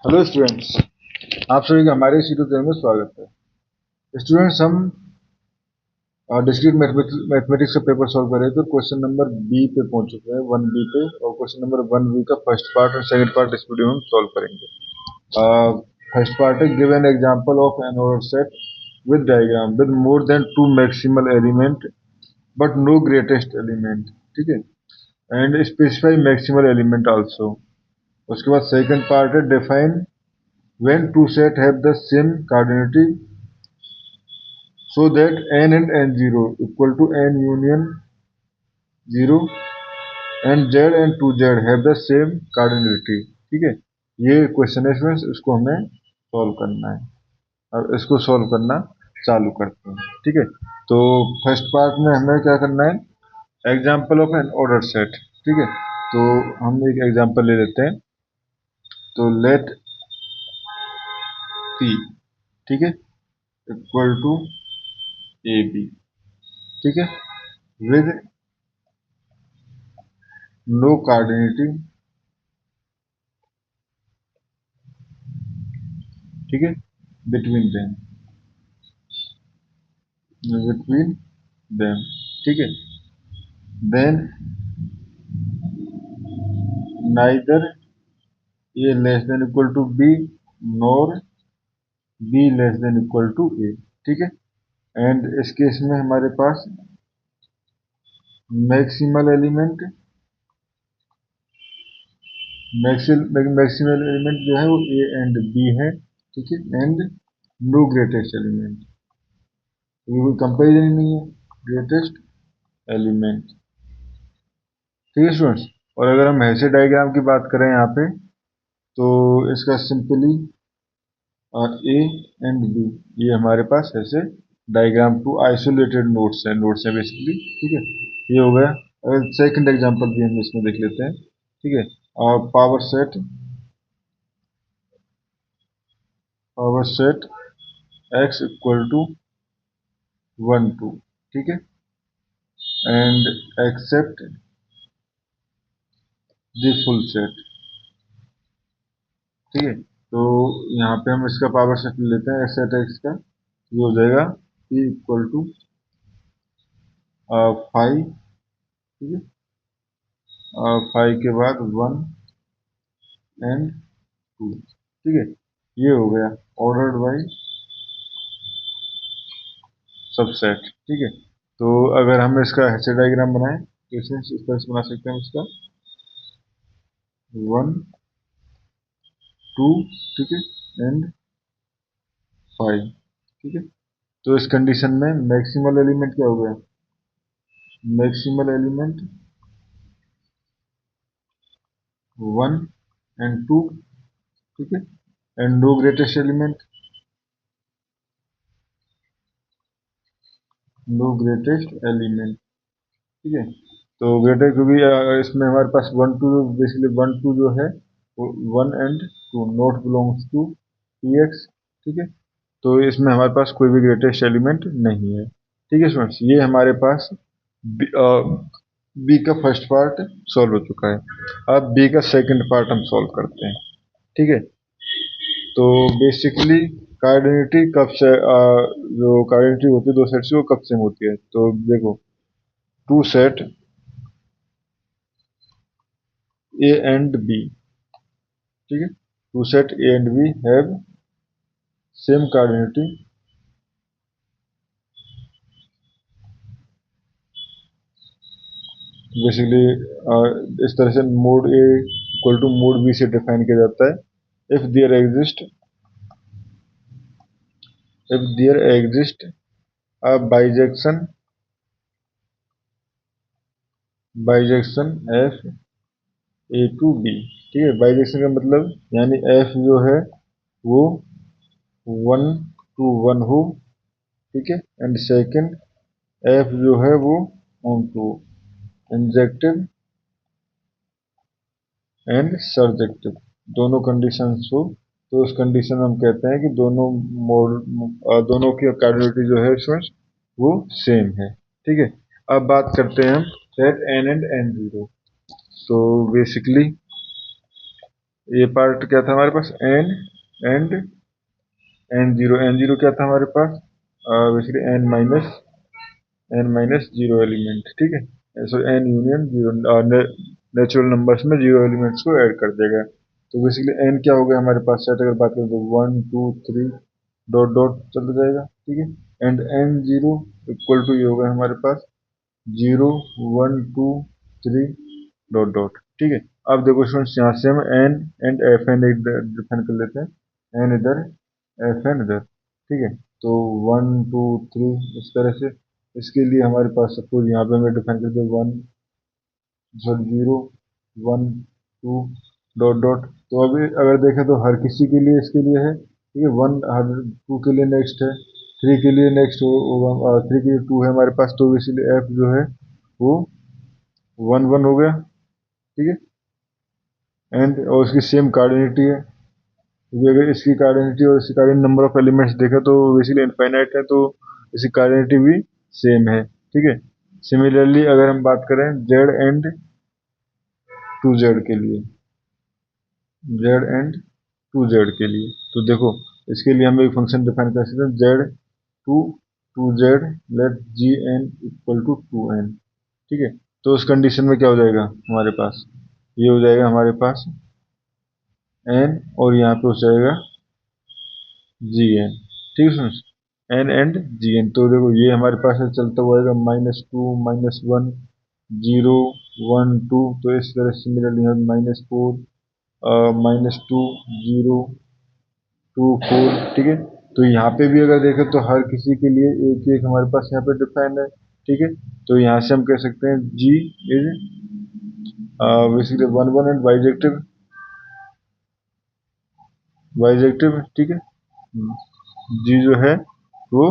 Hello students, आप सभी का हमारे इस यूट्यूब चैनल में स्वागत है। स्टूडेंट्स, हम डिस्क्रीट मैथमेटिक्स का पेपर सॉल्व कर रहे थे। तो क्वेश्चन नंबर बी पे पहुंच चुके हैं, 1 बी पे, और क्वेश्चन नंबर 1 बी का फर्स्ट पार्ट और सेकंड पार्ट इस वीडियो में हम सॉल्व करेंगे। फर्स्ट पार्ट है, give an example of an order set with diagram with more than 2 maximal element but no greatest element. ठीक है, and specify maximal element also. उसके बाद सेकंड पार्ट है, define when two set have the same coordinate so that n and n0 equal to n union 0 and z and 2z have the same coordinate। ठीक है, ये question है friends, इसको हमें solve करना है और इसको सॉल्व करना चालू करते हैं। ठीक है, तो फर्स्ट पार्ट में हमें क्या करना है, example of an order set. ठीक है, तो हम एक एग्जाम्पल ले लेते हैं। तो लेट पी, ठीक है, इक्वल टू ए बी। ठीक है, विद नो कार्डिनिटी। ठीक है, बिटवीन देम, बिटवीन देम। ठीक है, then neither A less than equal to B nor B less than equal to A. ठीक है, एंड इस केस में हमारे पास मैक्सिमल एलिमेंट, मैक्सिमल एलिमेंट जो है वो ए एंड बी है। ठीक है, एंड नो ग्रेटेस्ट एलिमेंट, ये कोई कंपेरिजन ही नहीं है, ग्रेटेस्ट एलिमेंट। ठीक है स्टूडेंट्स, और अगर हम ऐसे डायग्राम की बात करें यहाँ पे, तो इसका सिंपली ए एंड बी, ये हमारे पास ऐसे डायग्राम टू आइसोलेटेड नोड्स हैं बेसिकली। ठीक है, ये हो गया। सेकंड एग्जांपल भी हम इसमें देख लेते हैं। ठीक है, और power set x equal to 1 2। ठीक है, and except the full set. ठीक है, तो यहाँ पे हम इसका पावर सेट ले लेते हैं, एक्सेप्ट x का, ये हो जाएगा p इक्वल टू 5। ठीक है, 5 के बाद 1 एंड 2। ठीक है, ये हो गया ऑर्डर्ड बाई सबसेट। ठीक है, तो अगर हम इसका ऐसे डायग्राम बनाएं तो इसमें इस तरह से बना सकते हैं इसका 1 2। ठीक है, एंड 5। ठीक है, तो इस कंडीशन में मैक्सिमल एलिमेंट क्या हो गया, मैक्सिमल एलिमेंट 1 एंड 2। ठीक है, and no greatest element, no greatest element. ठीक है, तो ग्रेटर, क्योंकि इसमें हमारे पास 1 2, बेसिकली 1 2 जो है वो 1 and 2 not belongs to px। ठीक है, तो इसमें हमारे पास कोई भी ग्रेटेस्ट एलिमेंट नहीं है। ठीक है स्टूडेंट्स, ये हमारे पास बी का फर्स्ट पार्ट सॉल्व हो चुका है। अब बी का सेकंड पार्ट हम सॉल्व करते हैं। ठीक है, तो बेसिकली कार्डिनिटी कब से जो कार्डिनिटी होती है दो सेट से, वो कब से होती है, तो देखो, two set A and B। ठीक है, two set A and B have same cardinality basically, इस तरह से mod A equal to mod B से डिफाइन किया जाता है। If there exist a bijection F A to B। ठीक है, बाइजेक्शन का मतलब यानी F जो है वो 1 to 1 हो। ठीक है, एंड सेकंड F जो है वो onto injective and surjective, दोनों कंडीशंस हो, तो उस कंडीशन में हम कहते हैं कि दोनों की कार्डिनिटी जो है स्टूडेंट्स वो सेम है। ठीक है, अब बात करते हैं हम सेट n एंड n0। तो बेसिकली ये पार्ट क्या था हमारे पास, एन एंड एन जीरो क्या था हमारे पास, basically N minus zero element, ठीक है। So N union zero, natural numbers में जीरो एलिमेंट्स को ऐड कर देगा। तो बेसिकली एन क्या हो गया हमारे पास, सेट अगर बात करें तो 1 2 3 डॉट डॉट चलता जाएगा, ठीक है। And N zero equal to ये होगा हमारे पास 0 1 2 3 डॉट डॉट, ठीक है। अब देखो स्टूडेंट्स, यहाँ से हम N and F N define कर लेते हैं, एन इधर एफ एन इधर, ठीक है। तो 1 2 3 इस तरह से। इसके लिए हमारे पास सपोज यहाँ पे हमें डिफाइन कर दिया 0 1 2 डॉट डॉट। तो अभी अगर देखें तो हर किसी के लिए इसके लिए है, ठीक है। वन हर टू के लिए नेक्स्ट है, थ्री के लिए नेक्स्ट होगा, थ्री के लिए टू है हमारे पास, तो इसीलिए एफ जो है वो 1 1 हो गया, ठीक है। एंड और इसकी सेम कार्डिनिटी है, क्योंकि अगर इसकी कार्डिनिटी और इसकी कार्डिनिटी नंबर ऑफ एलिमेंट्स देखा तो बेसिकली इनफाइनाइट है, तो इसकी कार्डिनिटी भी सेम है, ठीक है। सिमिलरली अगर हम बात करें जेड एंड टू जेड के लिए, जेड एंड टू जेड के लिए, तो देखो इसके लिए हम एक फंक्शन डिफाइन कर सकते हैं, Z to to Z let G N equal to two N, ठीक है। तो उस कंडीशन में क्या हो जाएगा हमारे पास, ये हो जाएगा हमारे पास एन और यहाँ पे हो जाएगा जी एन, ठीक है सुन, एन एंड जी एन। तो देखो ये हमारे पास है चलता हुआ आएगा -2 -1 0 1 2, तो इस तरह सिमिलरली है -4 -2 0 2 4, ठीक है। तो यहाँ पे भी अगर देखें तो हर किसी के लिए एक एक हमारे पास यहाँ पे डिफाइन है, ठीक है। तो यहाँ से हम कह सकते हैं जी इज बेसिकली 1 1 एंड बाइजेक्टिव, ठीक है। जी जो है वो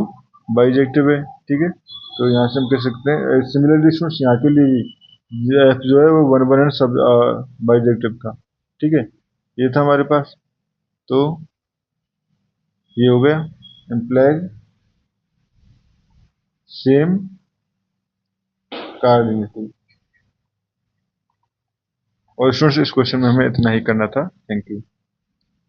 बाइजेक्टिव है, ठीक है। तो यहाँ से हम कह सकते हैं सिमिलरली स्टूडेंट्स यहाँ के लिए भी एफ जो है वो 1 1 एंड सब बाइजेक्टिव था, ठीक है। ये था हमारे पास, तो ये हो गया इम्प्लाइज सेम कार्डिनिटी। और स्टूडेंट्स इस क्वेश्चन में हमें इतना ही करना था। Thank you.